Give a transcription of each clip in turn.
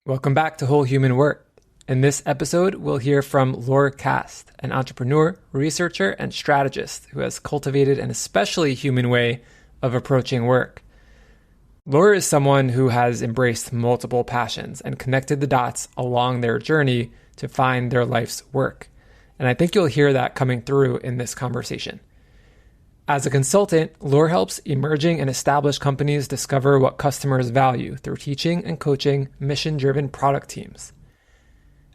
Welcome back to Whole Human Work. In this episode, we'll hear from Laure Cast, an entrepreneur, researcher, and strategist who has cultivated an especially human way of approaching work. Laure is someone who has embraced multiple passions and connected the dots along their journey to find their life's work. And I think you'll hear that coming through in this conversation. As a consultant, Laure helps emerging and established companies discover what customers value through teaching and coaching mission-driven product teams.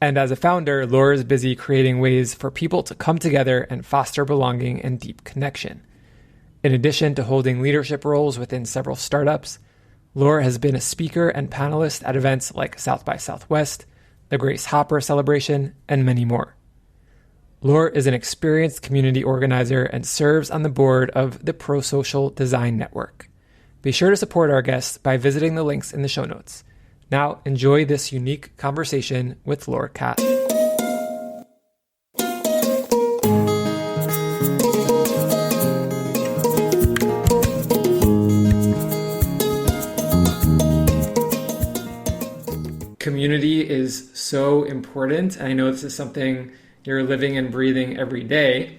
And as a founder, Laure is busy creating ways for people to come together and foster belonging and deep connection. In addition to holding leadership roles within several startups, Laure has been a speaker and panelist at events like South by Southwest, the Grace Hopper Celebration, and many more. Laure is an experienced community organizer and serves on the board of the Pro-Social Design Network. Be sure to support our guests by visiting the links in the show notes. Now, enjoy this unique conversation with Laure Cast. Community is so important. I know this is something you're living and breathing every day.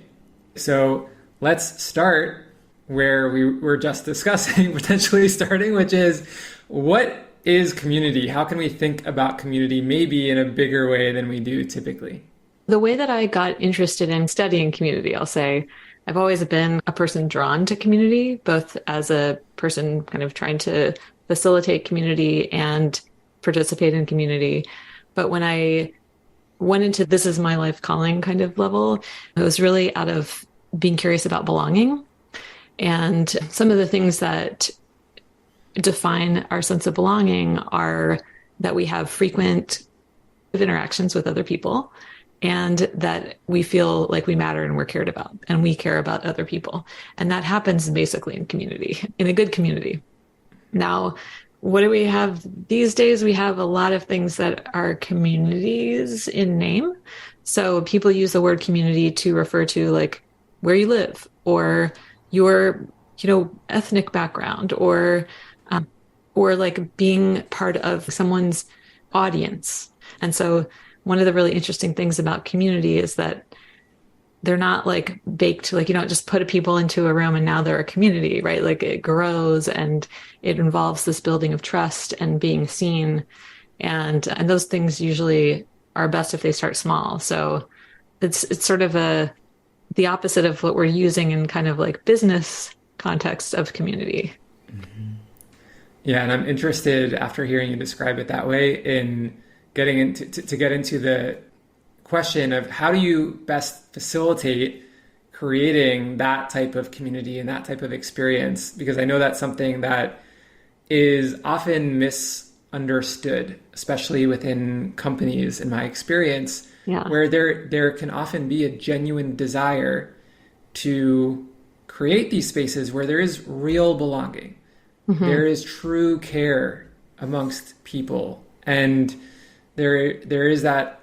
So let's start where we were just discussing, potentially starting, which is, what is community? How can we think about community maybe in a bigger way than we do typically? The way that I got interested in studying community, I'll say, I've always been a person drawn to community, both as a person kind of trying to facilitate community and participate in community. But when I went into this is my life calling kind of level, it was really out of being curious about belonging. And some of the things that define our sense of belonging are that we have frequent interactions with other people and that we feel like we matter and we're cared about and we care about other people. And that happens basically in community, in a good community. Now, what do we have these days? We have a lot of things that are communities in name. So people use the word community to refer to like where you live or your, ethnic background or like being part of someone's audience. And so one of the really interesting things about community is that they're not like baked, like you don't just put people into a room and now they're a community, right? Like it grows and it involves this building of trust and being seen. And those things usually are best if they start small. So it's sort of the opposite of what we're using in kind of like business context of community. Mm-hmm. Yeah. And I'm interested, after hearing you describe it that way, in getting into to get into the question of how do you best facilitate creating that type of community and that type of experience? Because I know that's something that is often misunderstood, especially within companies, in my experience, where there can often be a genuine desire to create these spaces where there is real belonging. Mm-hmm. There is true care amongst people. And there is that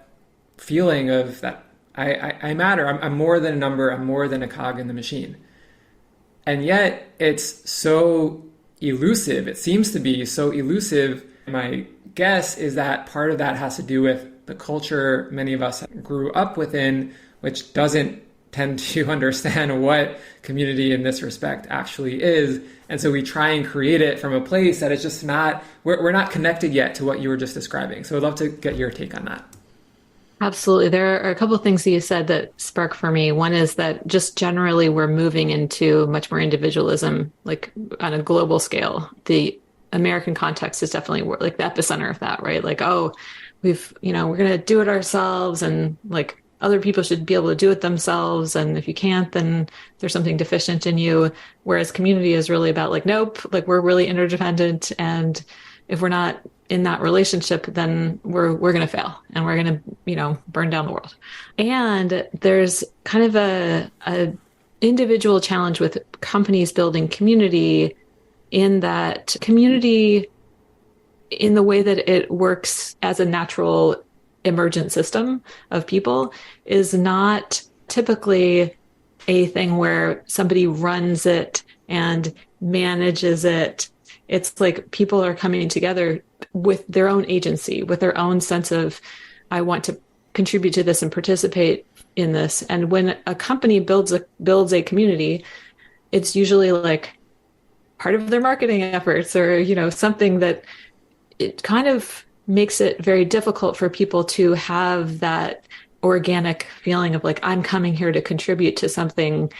feeling of that I matter. I'm more than a number. I'm more than a cog in the machine. And yet it's so elusive. It seems to be so elusive. My guess is that part of that has to do with the culture many of us grew up within, which doesn't tend to understand what community in this respect actually is. And so we try and create it from a place that is just not, we're not connected yet to what you were just describing. So I'd love to get your take on that. Absolutely. There are a couple of things that you said that spark for me. One is that just generally we're moving into much more individualism, like on a global scale. The American context is definitely like the epicenter of that, right? Like, oh, we're going to do it ourselves and like other people should be able to do it themselves. And if you can't, then there's something deficient in you. Whereas community is really about like, nope, like we're really interdependent. And if we're not in that relationship, then we're going to fail and we're going to, burn down the world. And there's kind of a individual challenge with companies building community, in that community, in the way that it works as a natural emergent system of people, is not typically a thing where somebody runs it and manages it It's like people are coming together with their own agency, with their own sense of, I want to contribute to this and participate in this. And when a company builds a community, it's usually like part of their marketing efforts, or, something that it kind of makes it very difficult for people to have that organic feeling of like, I'm coming here to contribute to something,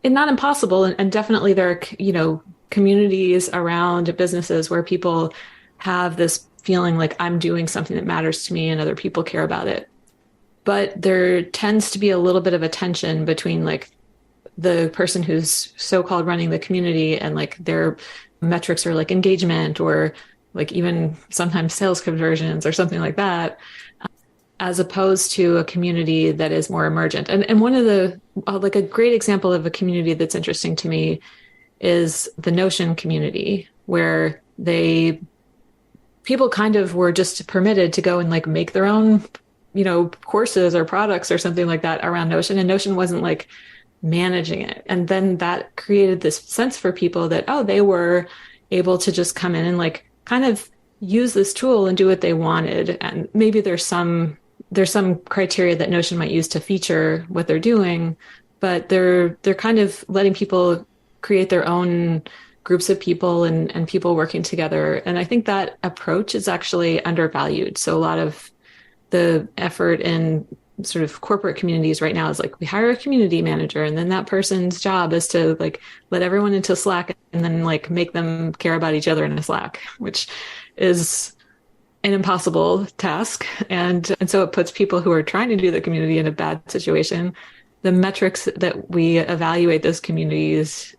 and not impossible. And definitely there are, communities around businesses where people have this feeling like I'm doing something that matters to me and other people care about it. But there tends to be a little bit of a tension between like the person who's so-called running the community and like their metrics are like engagement or like even sometimes sales conversions or something like that, as opposed to a community that is more emergent. And one of the, like a great example of a community that's interesting to me is the Notion community, where people kind of were just permitted to go and like make their own, courses or products or something like that around Notion. And Notion wasn't like managing it. And then that created this sense for people that, oh, they were able to just come in and like kind of use this tool and do what they wanted. And maybe there's some criteria that Notion might use to feature what they're doing, but they're kind of letting people create their own groups of people and people working together. And I think that approach is actually undervalued. So a lot of the effort in sort of corporate communities right now is like, we hire a community manager, and then that person's job is to like let everyone into Slack and then like make them care about each other in a Slack, which is an impossible task. And so it puts people who are trying to do the community in a bad situation. The metrics that we evaluate those communities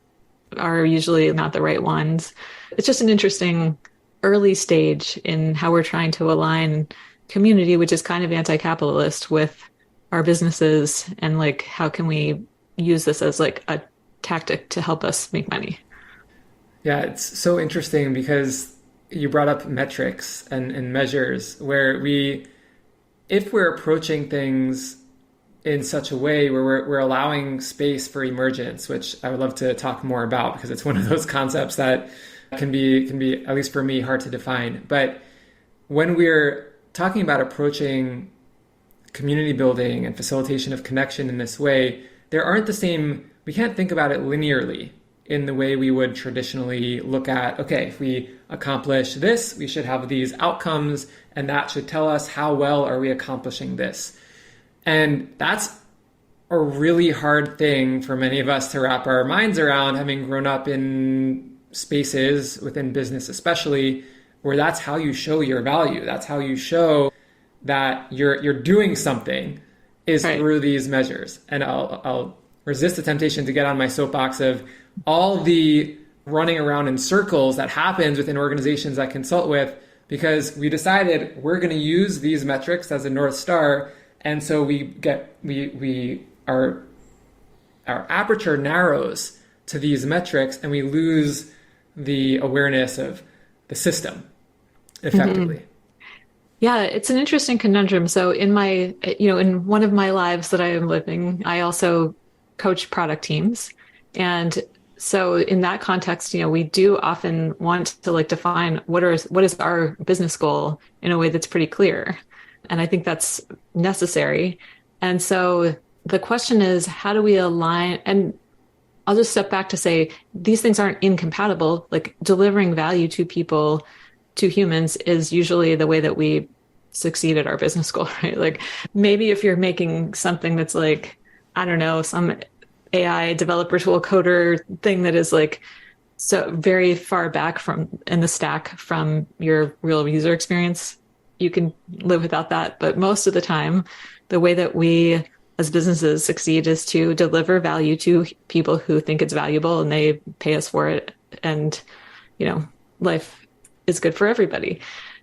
are usually not the right ones. It's just an interesting early stage in how we're trying to align community, which is kind of anti-capitalist, with our businesses, and like, how can we use this as like a tactic to help us make money? Yeah, it's so interesting because you brought up metrics and measures where if we're approaching things in such a way where we're allowing space for emergence, which I would love to talk more about because it's one of those concepts that can be, at least for me, hard to define. But when we're talking about approaching community building and facilitation of connection in this way, we can't think about it linearly in the way we would traditionally look at, okay, if we accomplish this, we should have these outcomes, and that should tell us how well are we accomplishing this. And that's a really hard thing for many of us to wrap our minds around, having grown up in spaces within business especially, where that's how you show your value. That's how you show that you're doing something, is right, through these measures. And I'll resist the temptation to get on my soapbox of all the running around in circles that happens within organizations I consult with, because we decided we're going to use these metrics as a North Star. And so our aperture narrows to these metrics, and we lose the awareness of the system effectively. Mm-hmm. Yeah, it's an interesting conundrum. So in in one of my lives that I am living, I also coach product teams. And so in that context, we do often want to like define what is our business goal in a way that's pretty clear. And I think that's necessary. And so the question is, how do we align? And I'll just step back to say, these things aren't incompatible. Like delivering value to people, to humans, is usually the way that we succeed at our business goal, right? Like maybe if you're making something that's like, I don't know, some AI developer tool coder thing that is like so very far back in the stack from your real user experience, you can live without that. But most of the time, the way that we as businesses succeed is to deliver value to people who think it's valuable and they pay us for it. And, life is good for everybody,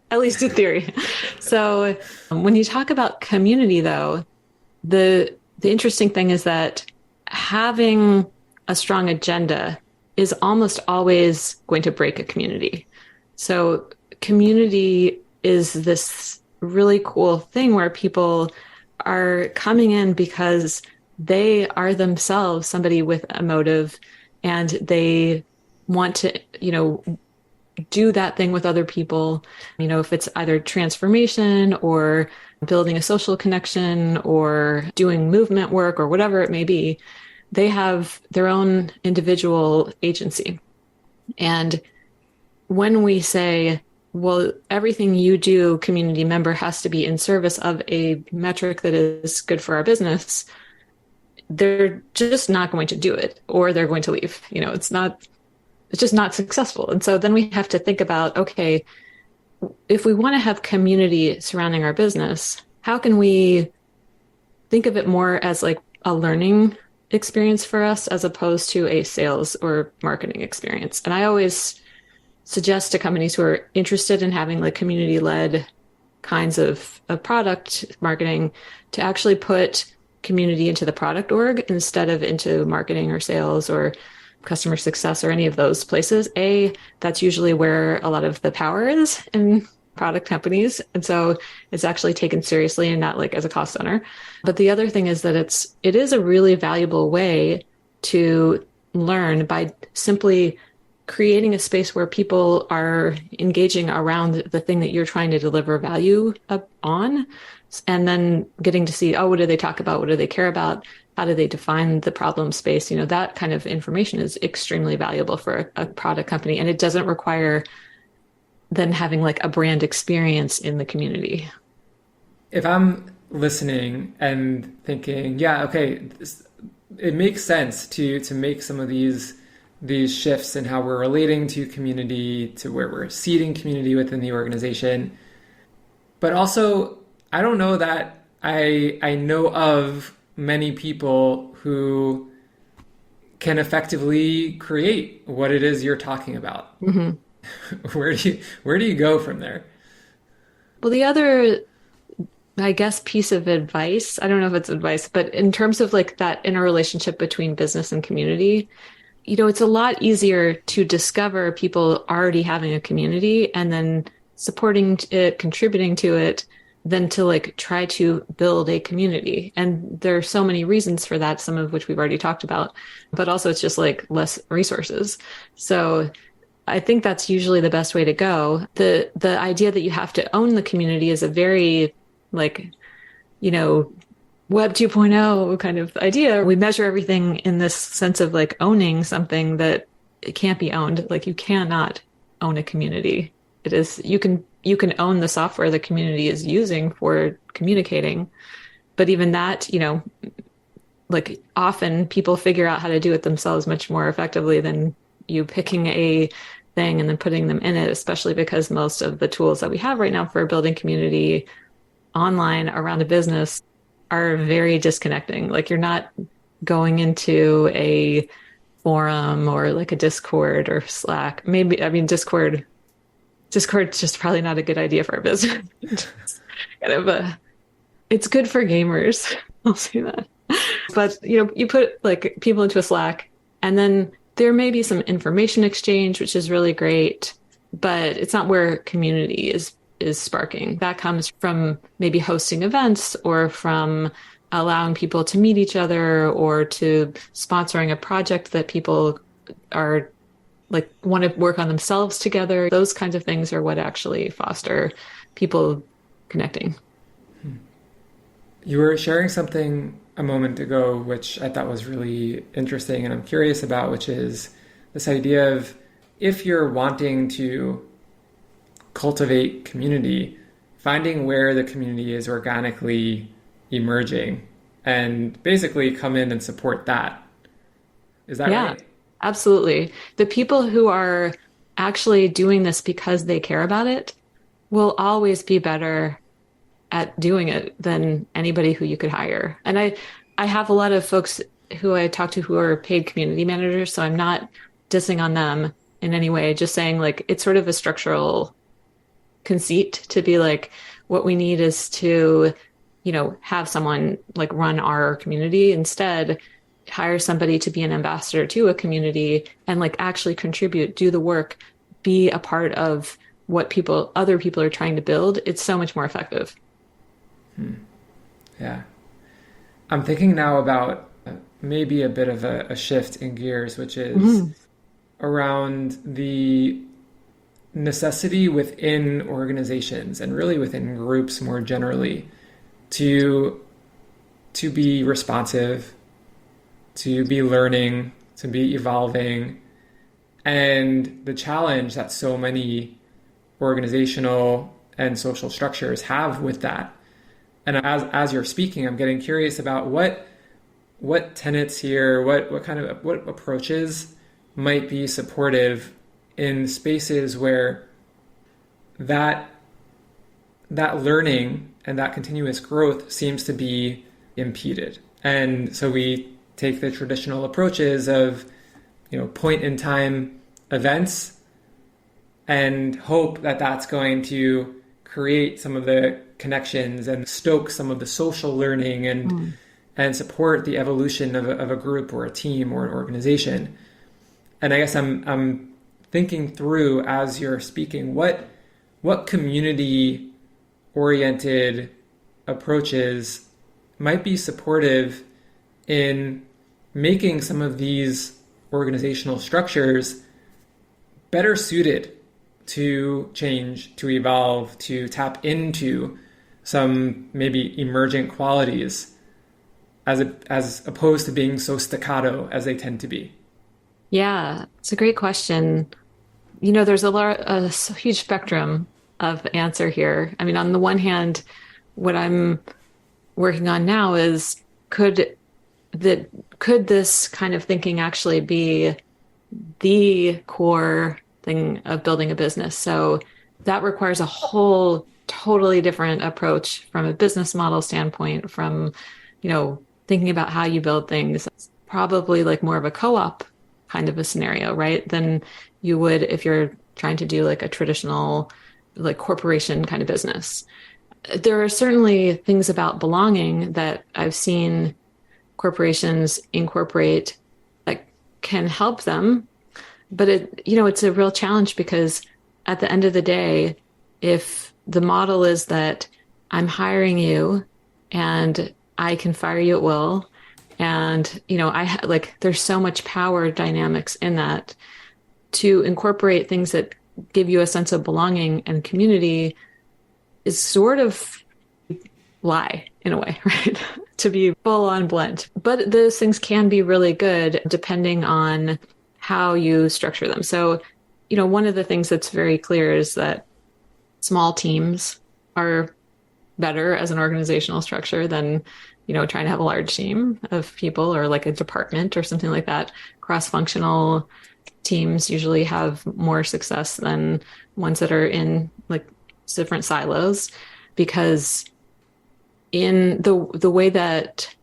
at least in theory. So when you talk about community, though, the interesting thing is that having a strong agenda is almost always going to break a community. So community is this really cool thing where people are coming in because they are themselves somebody with a motive, and they want to, do that thing with other people, if it's either transformation or building a social connection or doing movement work or whatever it may be, they have their own individual agency. And when we say, well, everything you do, community member, has to be in service of a metric that is good for our business, they're just not going to do it, or they're going to leave. It's just not successful. And so then we have to think about, okay, if we want to have community surrounding our business, how can we think of it more as like a learning experience for us as opposed to a sales or marketing experience? And I always suggest to companies who are interested in having like community-led kinds of product marketing to actually put community into the product org instead of into marketing or sales or customer success or any of those places. That's usually where a lot of the power is in product companies. And so it's actually taken seriously and not like as a cost center. But the other thing is that it is a really valuable way to learn by simply creating a space where people are engaging around the thing that you're trying to deliver value on, and then getting to see, what do they talk about? What do they care about? How do they define the problem space? That kind of information is extremely valuable for a product company, and it doesn't require then having like a brand experience in the community. If I'm listening and thinking, yeah, okay, it makes sense to make some of these shifts in how we're relating to community, to where we're seeding community within the organization. But also, I don't know that I know of many people who can effectively create what it is you're talking about. Mm-hmm. Where do you go from there? Well, the other, I guess, piece of advice, I don't know if it's advice, but in terms of like that interrelationship between business and community, it's a lot easier to discover people already having a community and then supporting it, contributing to it, than to like try to build a community. And there are so many reasons for that, some of which we've already talked about, but also it's just like less resources. So I think that's usually the best way to go. The idea that you have to own the community is a very like, Web 2.0 kind of idea. We measure everything in this sense of like owning something that it can't be owned. Like you cannot own a community. It is, you can own the software the community is using for communicating, but even that, like often people figure out how to do it themselves much more effectively than you picking a thing and then putting them in it, especially because most of the tools that we have right now for building community online around a business are very disconnecting. Like you're not going into a forum or like a Discord or Slack. Discord's just probably not a good idea for a business. It's good for gamers. I'll say that. But, you put like people into a Slack and then there may be some information exchange, which is really great, but it's not where community is sparking. That comes from maybe hosting events or from allowing people to meet each other or to sponsoring a project that people are like want to work on themselves together. Those kinds of things are what actually foster people connecting. You were sharing something a moment ago, which I thought was really interesting and I'm curious about, which is this idea of if you're wanting to cultivate community, finding where the community is organically emerging and basically come in and support that. Is that right? Absolutely. The people who are actually doing this because they care about it will always be better at doing it than anybody who you could hire. And I have a lot of folks who I talk to who are paid community managers, so I'm not dissing on them in any way, just saying like it's sort of a structural conceit to be like, what we need is to, have someone like run our community. Instead, hire somebody to be an ambassador to a community and like actually contribute, do the work, be a part of what other people are trying to build. It's so much more effective. Yeah. I'm thinking now about maybe a bit of a shift in gears, which is around the necessity within organizations and really within groups more generally to be responsive, to be learning, to be evolving, and the challenge that so many organizational and social structures have with that. And as you're speaking, I'm getting curious about what tenets here, what approaches might be supportive in spaces where that learning and that continuous growth seems to be impeded. And so we take the traditional approaches of, point in time events and hope that that's going to create some of the connections and stoke some of the social learning and support the evolution of a group or a team or an organization. And I guess I'm thinking through, as you're speaking, what community oriented approaches might be supportive in making some of these organizational structures better suited to change, to evolve, to tap into some maybe emergent qualities as opposed to being so staccato as they tend to be? Yeah, it's a great question. There's a huge spectrum of answer here. I mean, on the one hand, what I'm working on now is could this kind of thinking actually be the core thing of building a business? So that requires a whole totally different approach from a business model standpoint, from, thinking about how you build things. It's probably like more of a co-op kind of a scenario, right? Than you would if you're trying to do like a traditional like corporation kind of business. There are certainly things about belonging that I've seen corporations incorporate that can help them. But it's a real challenge because at the end of the day, if the model is that I'm hiring you and I can fire you at will, and there's so much power dynamics in that, to incorporate things that give you a sense of belonging and community is sort of lie in a way, right? To be full on blunt. But those things can be really good depending on how you structure them. So, one of the things that's very clear is that small teams are better as an organizational structure than, trying to have a large team of people or like a department or something like that. Cross-functional teams usually have more success than ones that are in like different silos, because in the way that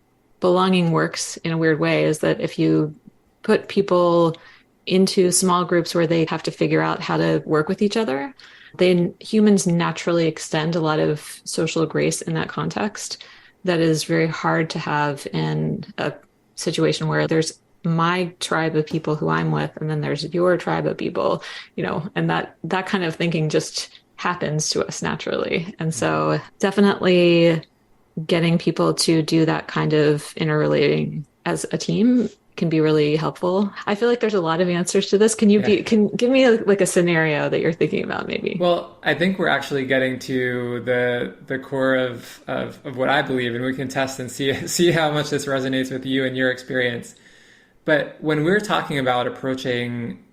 belonging works in a weird way is that if you put people into small groups where they have to figure out how to work with each other, then humans naturally extend a lot of social grace in that context that is very hard to have in a situation where there's my tribe of people who I'm with, and then there's your tribe of people, and that kind of thinking just happens to us naturally. And so definitely getting people to do that kind of interrelating as a team can be really helpful. I feel like there's a lot of answers to this. Can give me a scenario that you're thinking about maybe? Well, I think we're actually getting to the core of what I believe, and we can test and see how much this resonates with you and your experience. But when we're talking about approaching,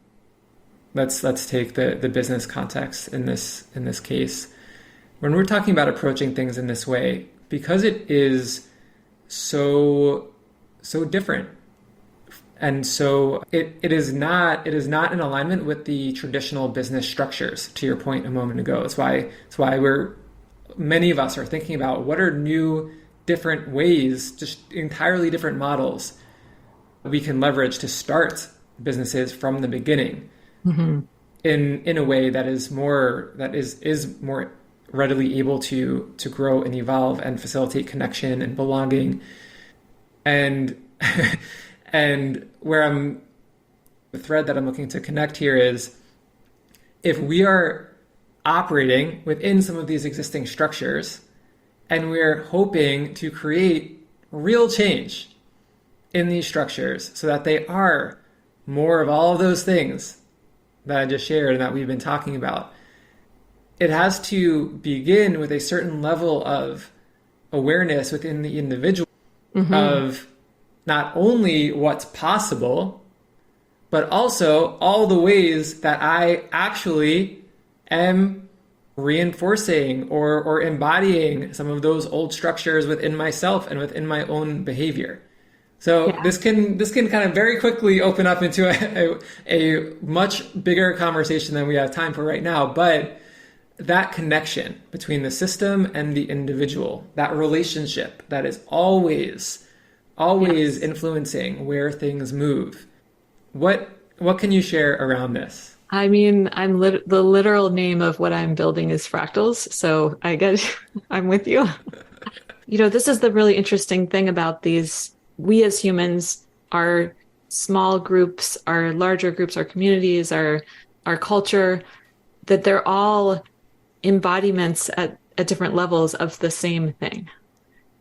let's take the business context in this case. When we're talking about approaching things in this way, because it is so different. And so it is not in alignment with the traditional business structures, to your point a moment ago. It's why many of us are thinking about what are new, different ways, just entirely different models we can leverage to start businesses from the beginning, mm-hmm. in a way that is more readily able to grow and evolve and facilitate connection and belonging. And and the thread that I'm looking to connect here is, if we are operating within some of these existing structures and we're hoping to create real change in these structures so that they are more of all of those things that I just shared and that we've been talking about, it has to begin with a certain level of awareness within the individual of not only what's possible, but also all the ways that I actually am reinforcing or embodying some of those old structures within myself and within my own behavior. So Yeah. this can kind of very quickly open up into a much bigger conversation than we have time for right now. But that connection between the system and the individual, that relationship that is always Yes. influencing where things move. What can you share around this? I mean, the literal name of what I'm building is fractals, so I get I'm with you. This is the really interesting thing about these. We as humans, our small groups, our larger groups, our communities, our culture, that they're all embodiments at different levels of the same thing.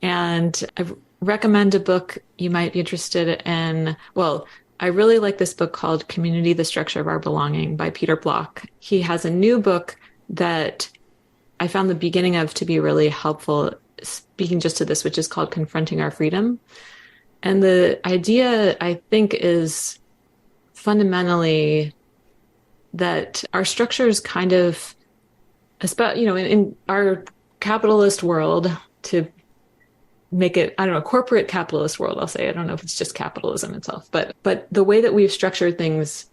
And I recommend a book you might be interested in. Well, I really like this book called Community, the Structure of Our Belonging by Peter Block. He has a new book that I found the beginning of to be really helpful, speaking just to this, which is called Confronting Our Freedom. And the idea, I think, is fundamentally that our structures kind of, in our capitalist world, to make it, I don't know, corporate capitalist world, I'll say. I don't know if it's just capitalism itself, but the way that we've structured things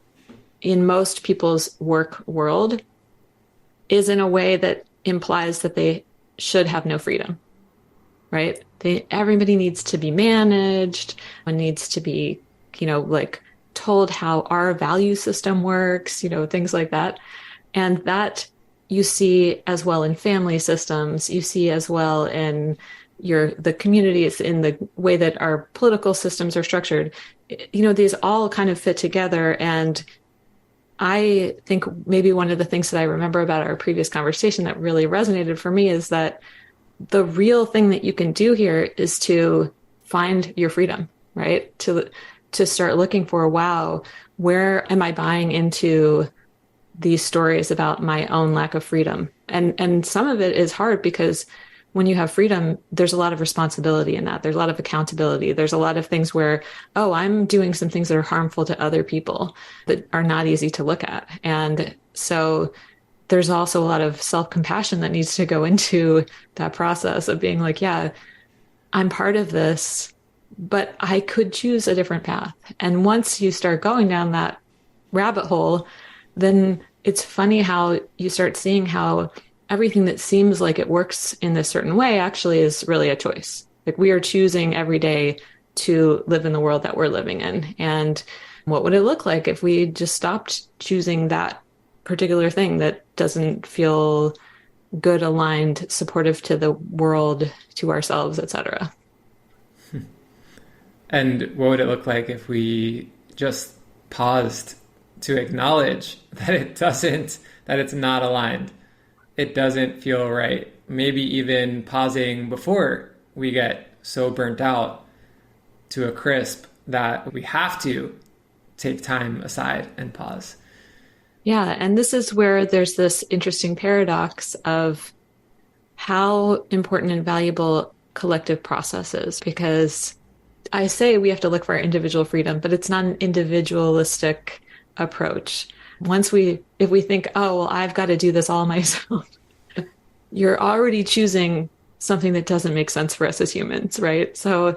in most people's work world is in a way that implies that they should have no freedom, right? Everybody needs to be managed and needs to be, like told how our value system works, things like that. And that you see as well in family systems, you see as well in the communities, in the way that our political systems are structured. These all kind of fit together. And I think maybe one of the things that I remember about our previous conversation that really resonated for me is that the real thing that you can do here is to find your freedom, right? To start looking for, wow, where am I buying into these stories about my own lack of freedom? And some of it is hard because when you have freedom, there's a lot of responsibility in that. There's a lot of accountability. There's a lot of things where, oh, I'm doing some things that are harmful to other people that are not easy to look at. And so there's also a lot of self-compassion that needs to go into that process of being like, yeah, I'm part of this, but I could choose a different path. And once you start going down that rabbit hole, then it's funny how you start seeing how everything that seems like it works in this certain way actually is really a choice. Like we are choosing every day to live in the world that we're living in. And what would it look like if we just stopped choosing that particular thing that doesn't feel good, aligned, supportive to the world, to ourselves, etc.? And what would it look like if we just paused to acknowledge that that it's not aligned? It doesn't feel right. Maybe even pausing before we get so burnt out to a crisp that we have to take time aside and pause. Yeah, and this is where there's this interesting paradox of how important and valuable collective process is, because I say we have to look for our individual freedom, but it's not an individualistic approach. If we think, oh, well, I've got to do this all myself, you're already choosing something that doesn't make sense for us as humans, right? So,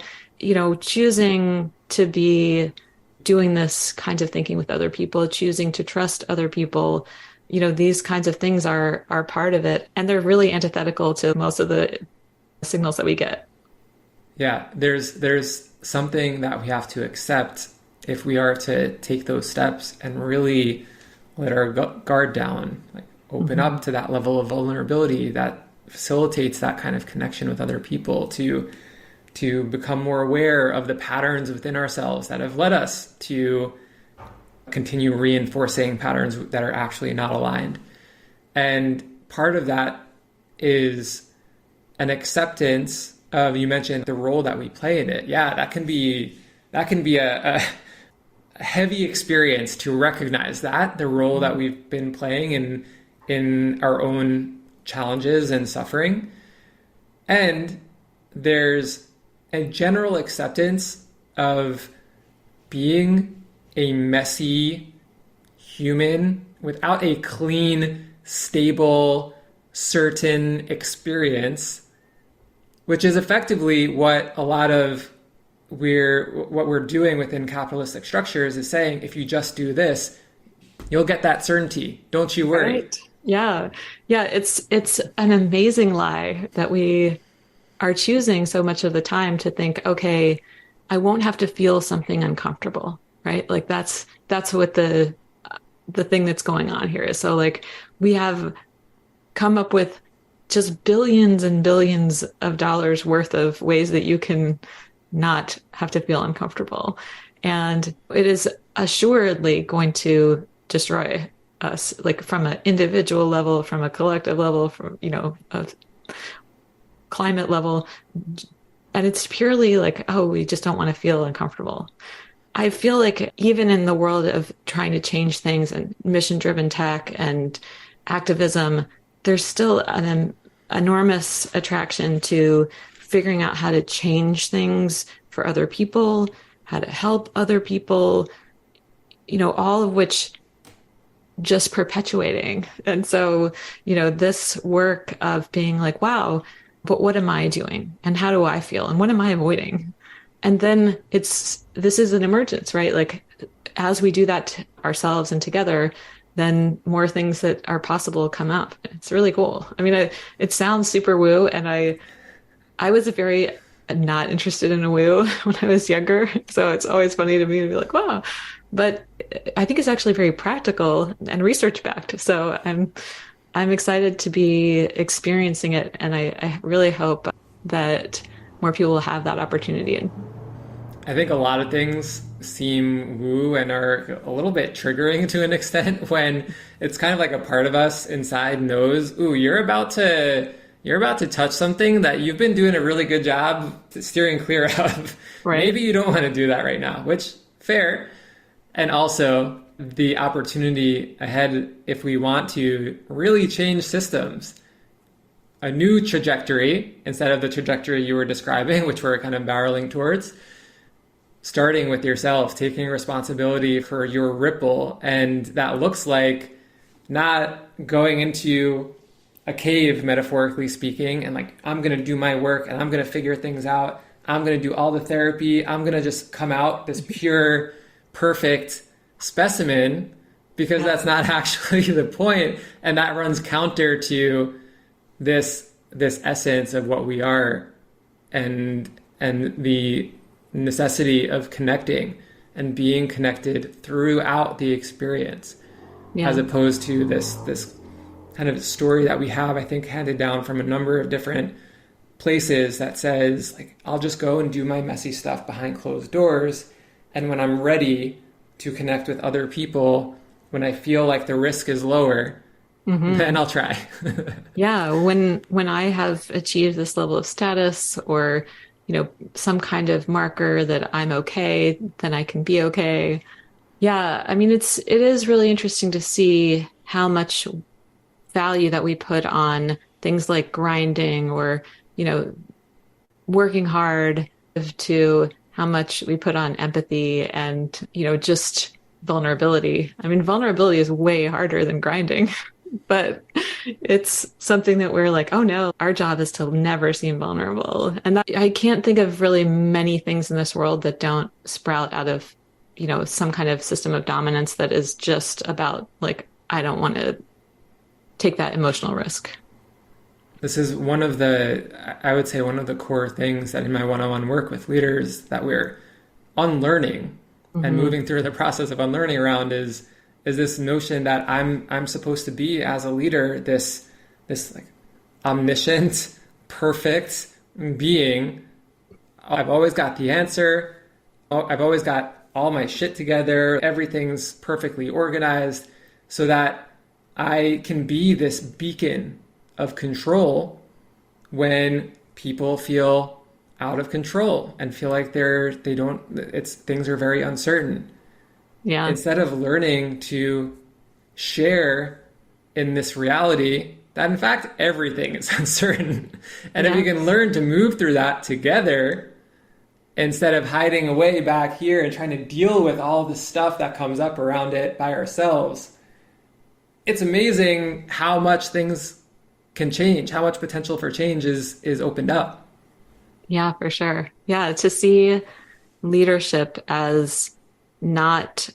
choosing to be doing this kind of thinking with other people, choosing to trust other people, these kinds of things are part of it. And they're really antithetical to most of the signals that we get. Yeah, there's something that we have to accept if we are to take those steps and really let our guard down, like open up to that level of vulnerability that facilitates that kind of connection with other people, to become more aware of the patterns within ourselves that have led us to continue reinforcing patterns that are actually not aligned. And part of that is an acceptance of, you mentioned the role that we play in it. Yeah, that can be heavy experience to recognize that the role that we've been playing in our own challenges and suffering. And there's a general acceptance of being a messy human without a clean, stable, certain experience, which is effectively what a lot of what we're doing within capitalistic structures is saying, if you just do this, you'll get that certainty. Don't you worry. Right. Yeah. Yeah. It's an amazing lie that we are choosing so much of the time to think, okay, I won't have to feel something uncomfortable, right? Like that's what the thing that's going on here is. So like we have come up with just billions and billions of dollars worth of ways that you can not have to feel uncomfortable. And it is assuredly going to destroy us, like from an individual level, from a collective level, from, a climate level. And it's purely like, oh, we just don't want to feel uncomfortable. I feel like even in the world of trying to change things and mission-driven tech and activism, there's still an enormous attraction to figuring out how to change things for other people, how to help other people, all of which just perpetuating. And so, this work of being like, wow, but what am I doing? And how do I feel? And what am I avoiding? And then this is an emergence, right? Like as we do that ourselves and together, then more things that are possible come up. It's really cool. I mean, it sounds super woo. And I was very not interested in a woo when I was younger. So it's always funny to me to be like, wow. But I think it's actually very practical and research backed. So I'm excited to be experiencing it. And I really hope that more people will have that opportunity. I think a lot of things seem woo and are a little bit triggering to an extent when it's kind of like a part of us inside knows, ooh, you're about to touch something that you've been doing a really good job steering clear of. Right. Maybe you don't want to do that right now, which fair. And also the opportunity ahead if we want to really change systems. A new trajectory instead of the trajectory you were describing, which we're kind of barreling towards. Starting with yourself, taking responsibility for your ripple. And that looks like not going into a cave, metaphorically speaking, and like, I'm going to do my work and I'm going to figure things out. I'm going to do all the therapy. I'm going to just come out this pure, perfect specimen, because that's not actually the point. And that runs counter to this essence of what we are and the necessity of connecting and being connected throughout the experience, as opposed to this kind of story that we have, I think, handed down from a number of different places that says, like, I'll just go and do my messy stuff behind closed doors. And when I'm ready to connect with other people, when I feel like the risk is lower, then I'll try. Yeah. When I have achieved this level of status or, some kind of marker that I'm okay, then I can be okay. Yeah. I mean, it is really interesting to see how much value that we put on things like grinding or, working hard, to how much we put on empathy and, just vulnerability. I mean, vulnerability is way harder than grinding, but it's something that we're like, oh no, our job is to never seem vulnerable. And I can't think of really many things in this world that don't sprout out of, some kind of system of dominance that is just about like, I don't want to take that emotional risk. This is one of the core things that in my one-on-one work with leaders that we're unlearning and moving through the process of unlearning around is this notion that I'm supposed to be, as a leader, this like omniscient, perfect being. I've always got the answer. I've always got all my shit together. Everything's perfectly organized so that I can be this beacon of control when people feel out of control and feel like things are very uncertain. Yeah. instead of learning to share in this reality that in fact everything is uncertain. And if you Yeah. can learn to move through that together instead of hiding away back here and trying to deal with all the stuff that comes up around it by ourselves, it's amazing how much things can change, how much potential for change is opened up. Yeah, for sure. Yeah, to see leadership as not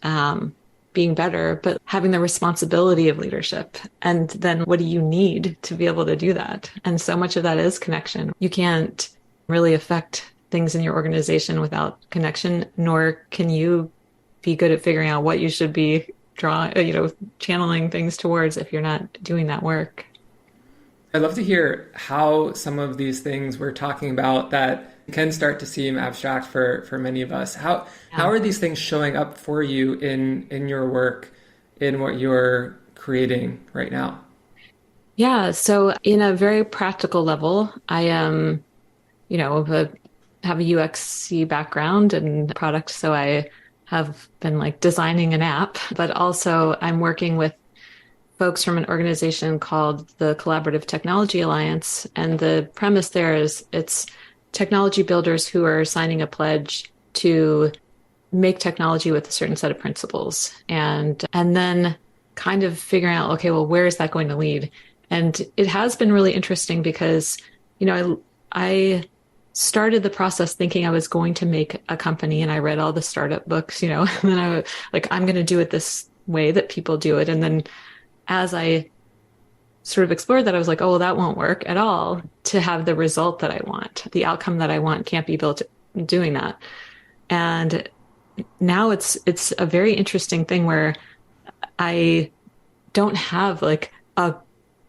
being better, but having the responsibility of leadership. And then what do you need to be able to do that? And so much of that is connection. You can't really affect things in your organization without connection, nor can you be good at figuring out what you should be channeling things towards if you're not doing that work. I'd love to hear how some of these things we're talking about that can start to seem abstract for many of us. How Yeah. are these things showing up for you in your work, in what you're creating right now? Yeah. So in a very practical level, I am, have a UXC background and product. So I have been like designing an app, but also I'm working with folks from an organization called the Collaborative Technology Alliance. And the premise there is it's technology builders who are signing a pledge to make technology with a certain set of principles and then kind of figuring out, okay, well, where is that going to lead? And it has been really interesting because, I started the process thinking I was going to make a company and I read all the startup books, and then I was like, I'm going to do it this way that people do it. And then as I sort of explored that, I was like, oh, well, that won't work at all to have the result that I want. The outcome that I want can't be built doing that. And now it's a very interesting thing where I don't have like a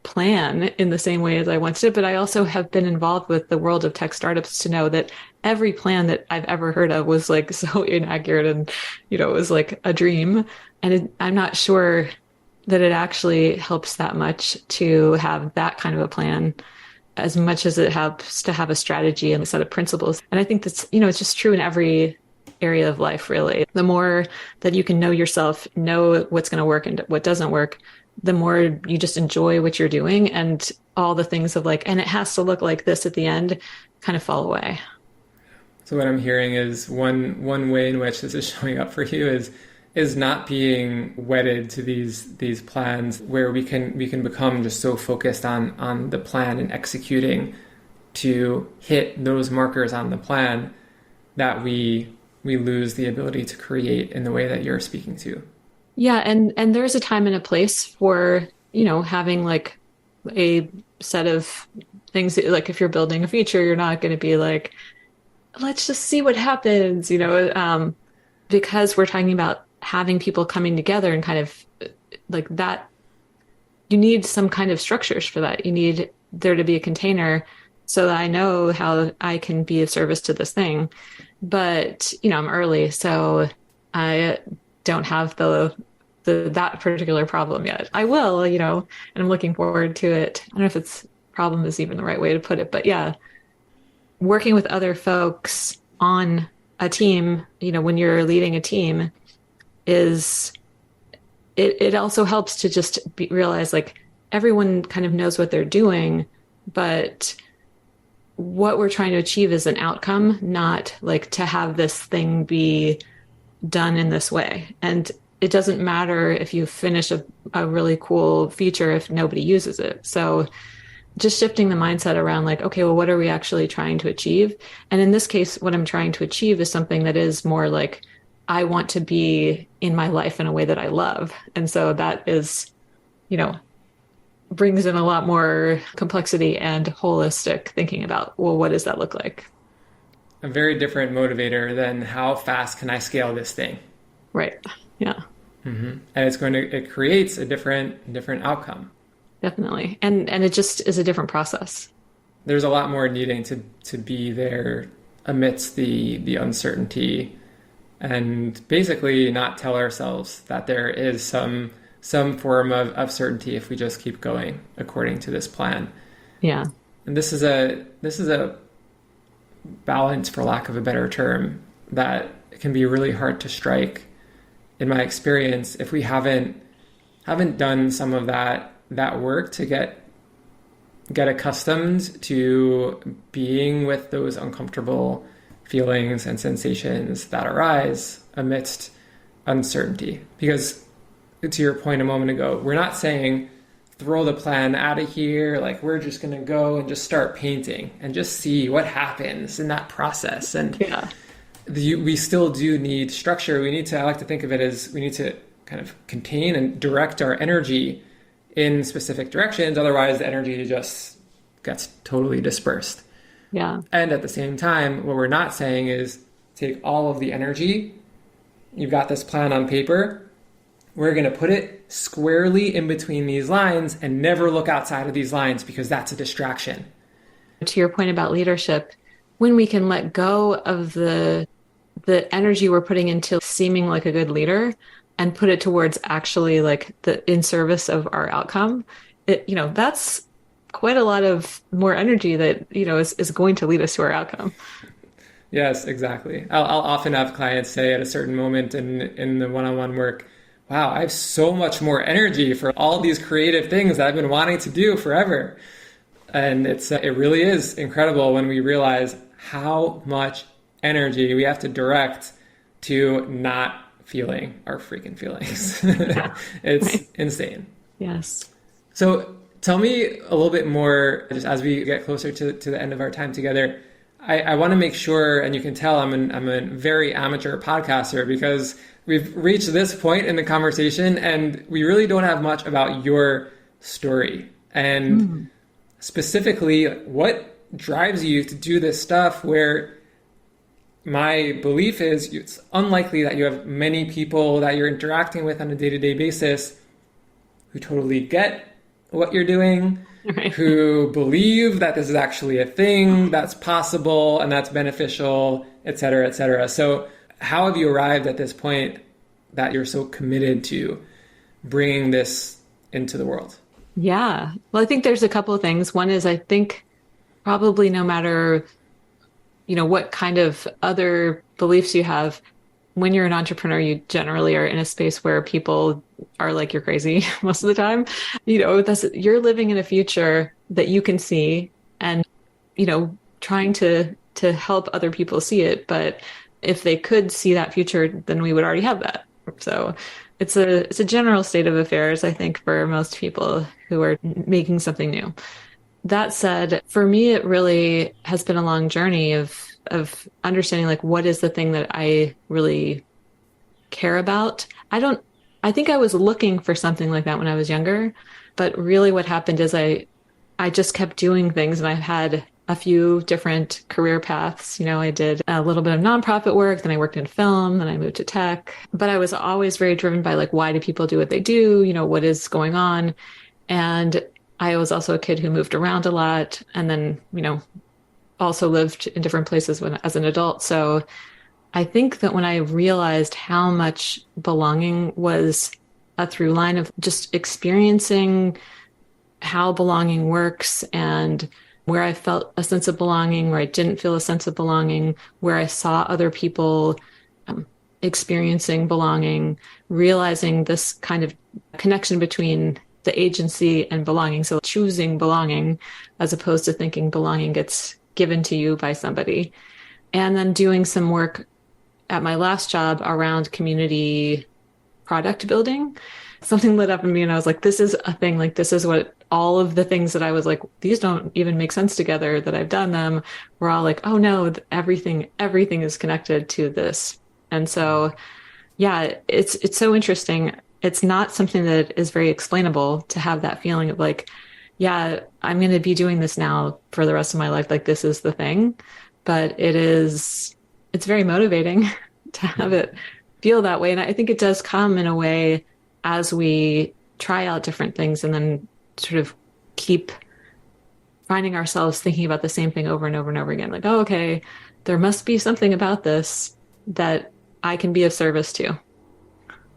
plan in the same way as I once did, but I also have been involved with the world of tech startups to know that every plan that I've ever heard of was like so inaccurate and, it was like a dream. And I'm not sure that it actually helps that much to have that kind of a plan as much as it helps to have a strategy and a set of principles. And I think that's, it's just true in every area of life, really. The more that you can know yourself, know what's going to work and what doesn't work, the more you just enjoy what you're doing and all the things of like, and it has to look like this at the end kind of fall away. So what I'm hearing is one way in which this is showing up for you is not being wedded to these plans where we can become just so focused on the plan and executing to hit those markers on the plan that we lose the ability to create in the way that you're speaking to. Yeah, and there's a time and a place for, having like a set of things that, like if you're building a feature, you're not going to be like, let's just see what happens, because we're talking about having people coming together and kind of like that. You need some kind of structures for that. You need there to be a container so that I know how I can be of service to this thing. But, I'm early, so I don't have that particular problem yet. I will, and I'm looking forward to it. I don't know if it's problem is even the right way to put it, but yeah, working with other folks on a team, when you're leading a team is it also helps to just realize like everyone kind of knows what they're doing, but what we're trying to achieve is an outcome, not like to have this thing be done in this way. And it doesn't matter if you finish a really cool feature if nobody uses it. So just shifting the mindset around like, okay, well, what are we actually trying to achieve? And in this case, what I'm trying to achieve is something that is more like, I want to be in my life in a way that I love. And so that is, brings in a lot more complexity and holistic thinking about, well, what does that look like? A very different motivator than how fast can I scale this thing? Right. Yeah. Mm-hmm. And it creates a different outcome. Definitely. And it just is a different process. There's a lot more needing to be there amidst the uncertainty and basically not tell ourselves that there is some form of certainty if we just keep going according to this plan. Yeah. And this is a balance, for lack of a better term, that can be really hard to strike in my experience, if we haven't done some of that work to get accustomed to being with those uncomfortable feelings and sensations that arise amidst uncertainty. Because to your point a moment ago, we're not saying throw the plan out of here, like we're just going to go and just start painting and just see what happens in that process. And we still do need structure. We need to, I like to think of it as we need to kind of contain and direct our energy in specific directions. Otherwise, the energy just gets totally dispersed. Yeah. And at the same time, what we're not saying is take all of the energy. You've got this plan on paper. We're going to put it squarely in between these lines and never look outside of these lines because that's a distraction. To your point about leadership, when we can let go of the energy we're putting into seeming like a good leader and put it towards actually like in service of our outcome, that's quite a lot of more energy that, is going to lead us to our outcome. Yes, exactly. I'll often have clients say at a certain moment in the one-on-one work, wow, I have so much more energy for all these creative things that I've been wanting to do forever. And it really is incredible when we realize how much energy we have to direct to not feeling our freaking feelings. It's insane. Yes. So tell me a little bit more, just as we get closer to the end of our time together. I want to make sure, and you can tell I'm a very amateur podcaster because we've reached this point in the conversation and we really don't have much about your story. And specifically, what drives you to do this stuff where my belief is it's unlikely that you have many people that you're interacting with on a day-to-day basis who totally get what you're doing, right, who believe that this is actually a thing that's possible and that's beneficial, et cetera, et cetera. So how have you arrived at this point that you're so committed to bringing this into the world? Yeah. Well, I think there's a couple of things. One is I think probably no matter, what kind of other beliefs you have, when you're an entrepreneur, you generally are in a space where people are like, you're crazy most of the time. You're living in a future that you can see and, trying to help other people see it. But if they could see that future, then we would already have that. So it's a general state of affairs, I think, for most people who are making something new. That said, for me, it really has been a long journey of understanding, like, what is the thing that I really care about? I think I was looking for something like that when I was younger, but really what happened is I just kept doing things, and I've had a few different career paths. I did a little bit of nonprofit work, then I worked in film, then I moved to tech, but I was always very driven by, like, why do people do what they do? What is going on? And I was also a kid who moved around a lot and then, also lived in different places as an adult. So I think that when I realized how much belonging was a through line of just experiencing how belonging works and where I felt a sense of belonging, where I didn't feel a sense of belonging, where I saw other people experiencing belonging, realizing this kind of connection between the agency and belonging. So choosing belonging as opposed to thinking belonging gets given to you by somebody. And then doing some work at my last job around community product building. Something lit up in me and I was like, this is a thing. Like, this is what all of the things that I was like, these don't even make sense together that I've done them. We're all like, oh no, everything is connected to this. And so, yeah, it's so interesting. It's not something that is very explainable to have that feeling of like, yeah, I'm going to be doing this now for the rest of my life. Like, this is the thing, but it's very motivating to have it feel that way. And I think it does come in a way as we try out different things and then sort of keep finding ourselves thinking about the same thing over and over and over again. Like, oh, okay, there must be something about this that I can be of service to.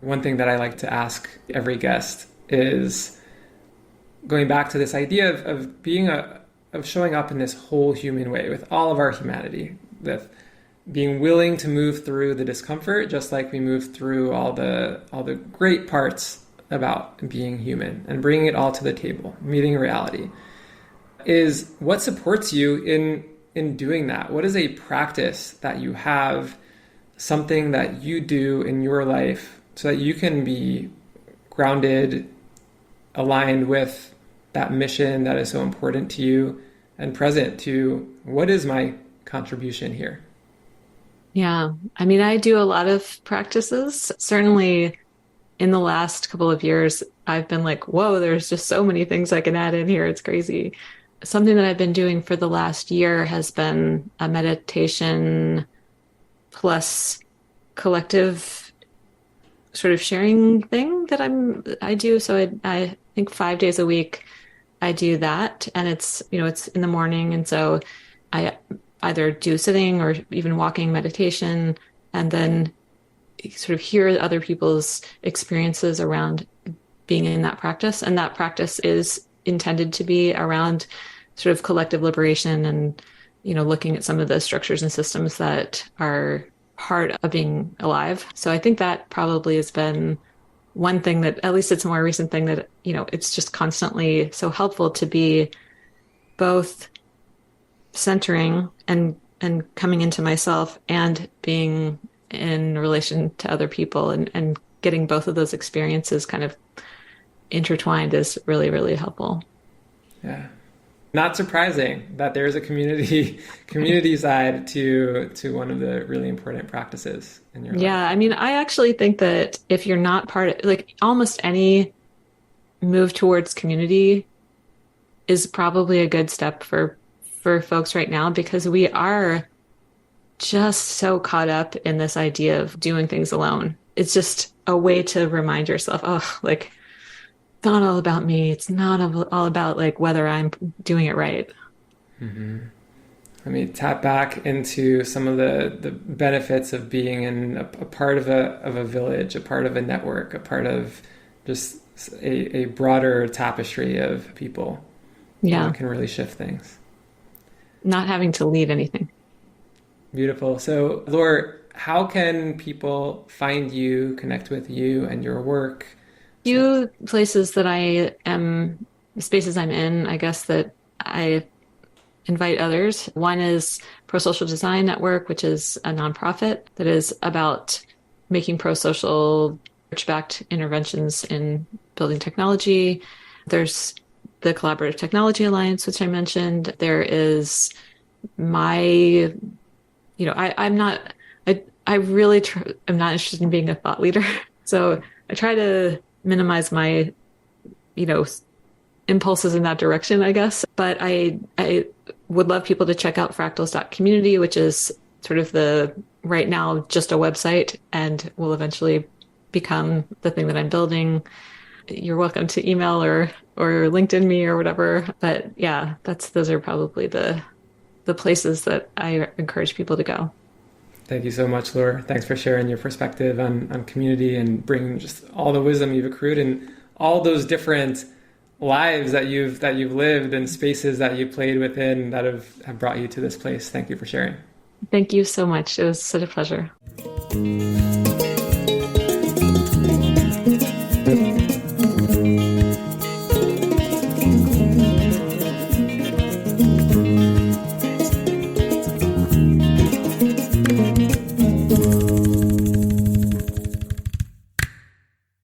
One thing that I like to ask every guest is going back to this idea of being of showing up in this whole human way with all of our humanity, with being willing to move through the discomfort, just like we move through all the great parts about being human and bringing it all to the table, meeting reality, is what supports you in doing that. What is a practice that you have, something that you do in your life so that you can be grounded, aligned with that mission that is so important to you, and present to what is my contribution here? Yeah. I mean, I do a lot of practices. Certainly in the last couple of years, I've been like, whoa, there's just so many things I can add in here. It's crazy. Something that I've been doing for the last year has been a meditation plus collective sort of sharing thing that I do. So I think 5 days a week I do that, and it's in the morning. And so I either do sitting or even walking meditation, and then sort of hear other people's experiences around being in that practice. And that practice is intended to be around sort of collective liberation and, looking at some of the structures and systems that are part of being alive. So I think that probably has been one thing that, at least it's a more recent thing that, it's just constantly so helpful to be both centering and coming into myself and being in relation to other people, and getting both of those experiences kind of intertwined is really, really helpful. Yeah. Not surprising that there's a community side to one of the really important practices in your life. Yeah, I mean, I actually think that if you're not part of, like, almost any move towards community is probably a good step for folks right now, because we are just so caught up in this idea of doing things alone. It's just a way to remind yourself, oh, like, it's not all about me. It's not all about like whether I'm doing it right. Mm-hmm. Let me tap back into some of the benefits of being in a part of a village, a part of a network, a part of just a broader tapestry of people. Yeah. That can really shift things. Not having to lead anything. Beautiful. So, Laure, how can people find you, connect with you and your work? Few places that spaces I'm in, I guess, that I invite others. One is Pro Social Design Network, which is a nonprofit that is about making pro-social church-backed interventions in building technology. There's the Collaborative Technology Alliance, which I mentioned. There is I really am not interested in being a thought leader. So I try to minimize my, impulses in that direction, I guess. But I would love people to check out fractals.community, which is sort of right now just a website, and will eventually become the thing that I'm building. You're welcome to email or LinkedIn me or whatever. But yeah, those are probably the places that I encourage people to go. Thank you so much, Laure. Thanks for sharing your perspective on community and bringing just all the wisdom you've accrued and all those different lives that you've lived and spaces that you played within that have brought you to this place. Thank you for sharing. Thank you so much. It was such a pleasure.